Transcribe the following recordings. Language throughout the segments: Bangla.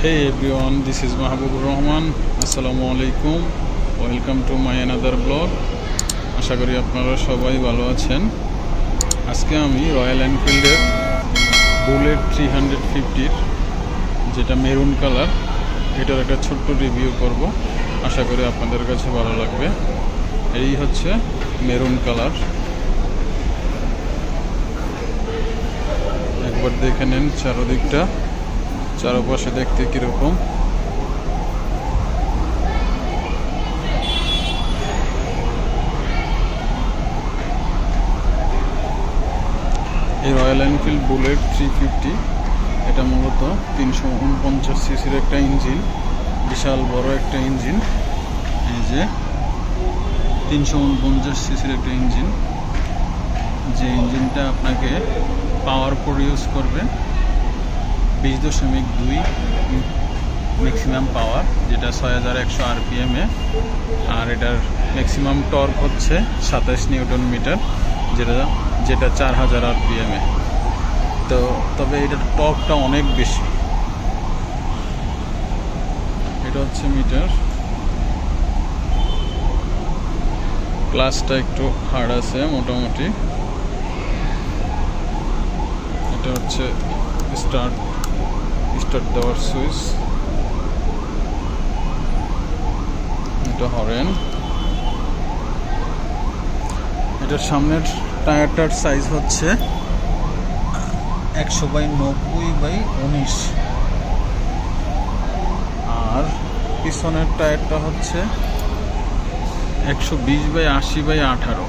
Hey everyone, this is Mahabubur Rahman. Assalamu alaikum. Welcome to my another blog. আশা করি আপনারা সবাই ভালো আছেন। আজকে আমি রয়্যাল এনফিল্ডের বুলেট 350 যেটা মেরুন কালার, এটার একটা ছোট্ট রিভিউ করব। আশা করি আপনাদের কাছে ভালো লাগবে। এই হচ্ছে মেরুন কালার, একবার দেখে নেন চারদিকটা, চারপাশে দেখতে কিরকম। এই রয়্যাল এনফিল্ড বুলেট 350 এটা মূলত 349 সিসির একটা ইঞ্জিন, বিশাল বড় একটা ইঞ্জিন। এই যে 349 সিসির একটা ইঞ্জিন, যে ইঞ্জিনটা আপনাকে পাওয়ার প্রডিউস করবে 20.2 ম্যাক্সিমাম পাওয়ার, যেটা 6100 RPM এ। আর এটার ম্যাক্সিমাম টর্ক হচ্ছে 27 নিউটন মিটার, যেটা 4000 RPM এ। তবে এটার টর্কটা অনেক বেশি। এটা হচ্ছে মিটার, ক্লাসটা একটু হার্ড আছে মোটামুটি। এটা হচ্ছে স্টার্ট দেওয়ার সুইচ, এটা হরেন। এটার সামনের টায়ারটার সাইজ হচ্ছে 100/90/19, আর পিছনের টায়ারটা হচ্ছে 120/80/18।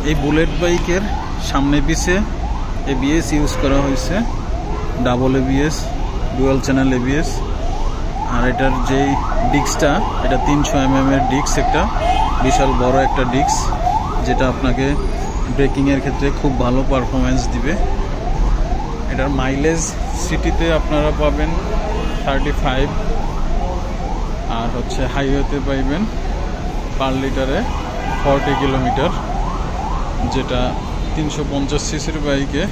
এই বুলেট বাইকের সামনে পিছে ABS ইউজ করা হয়েছে, double ABS, dual channel ABS। আর এটার যেই ডিস্কটা, এটা 300 mm এর ডিস্ক, একটা বিশাল বড় একটা ডিস্ক, যেটা আপনাকে ব্রেকিংয়ের ক্ষেত্রে খুব ভালো পারফরমেন্স দিবে। এটার মাইলেজ সিটিতে আপনারা পাবেন 35, আর হচ্ছে হাইওয়েতে পাইবেন পার লিটারে 40 কিলোমিটার, যেটা 350 সিসির বাইকে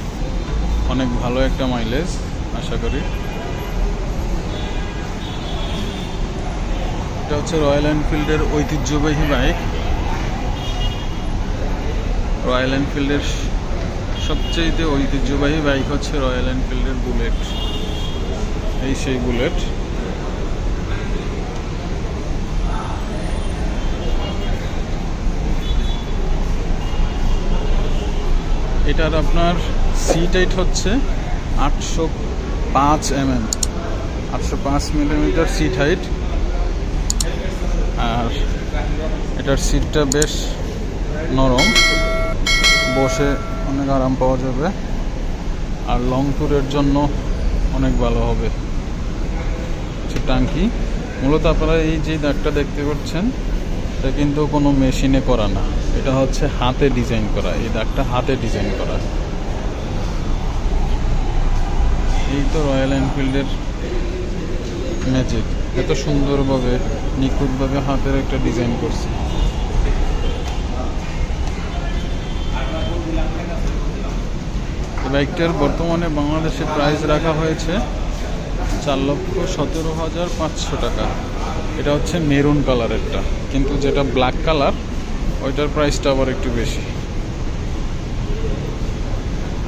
অনেক ভালো একটা মাইলেজ আশা করি। এটা হচ্ছে রয়্যাল এনফিল্ডের ঐতিহ্যবাহী বাইক। রয়্যাল এনফিল্ডের সবচেয়ে ঐতিহ্যবাহী বাইক হচ্ছে রয়্যাল এনফিল্ডের বুলেট। এই সেই বুলেট। এটার আপনার সিট হাইট হচ্ছে 805 mm, 805 মিলিমিটার সিট হাইট। আর এটার সিটটা বেশ নরম, বসে অনেক আরাম পাওয়া যাবে, আর লং ট্যুরের জন্য অনেক ভালো হবে। টাঙ্কি মূলত আপনারা এই যে দাগটা দেখতে পাচ্ছেন, এটা কিন্তু কোনো মেশিনে করা না, এটা হচ্ছে হাতে ডিজাইন করা। এই দাগটা হাতে ডিজাইন করা। এই তো রয়্যাল এনফিল্ডের ম্যাজিক, এত সুন্দরভাবে নিখুঁতভাবে হাতের একটা ডিজাইন করছে। বাইকটার বর্তমানে বাংলাদেশে প্রাইস রাখা হয়েছে 4,17,500 টাকা। এটা হচ্ছে মেরুন কালারেরটা, কিন্তু যেটা ব্ল্যাক কালার ওইটার প্রাইসটা আবার একটু বেশি।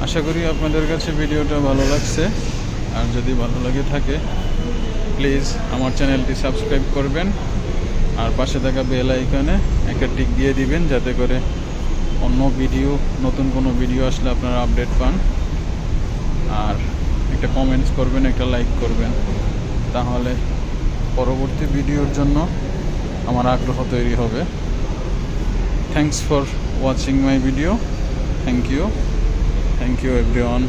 আশা করি আপনাদের কাছে ভিডিওটা ভালো লাগছে, আর যদি ভালো লাগে থাকে প্লিজ আমার চ্যানেলটি সাবস্ক্রাইব করবেন, আর পাশে থাকা বেল আইকনে একটা টিক দিয়ে দিবেন, যাতে করে অন্য ভিডিও, নতুন কোনো ভিডিও আসলে আপনারা আপডেট পান। আর একটা কমেন্টস করবেন, একটা লাইক করবেন, তাহলে পরবর্তী ভিডিওর জন্য আমার আগ্রহ তৈরি হবে। Thanks for watching my video. Thank you everyone.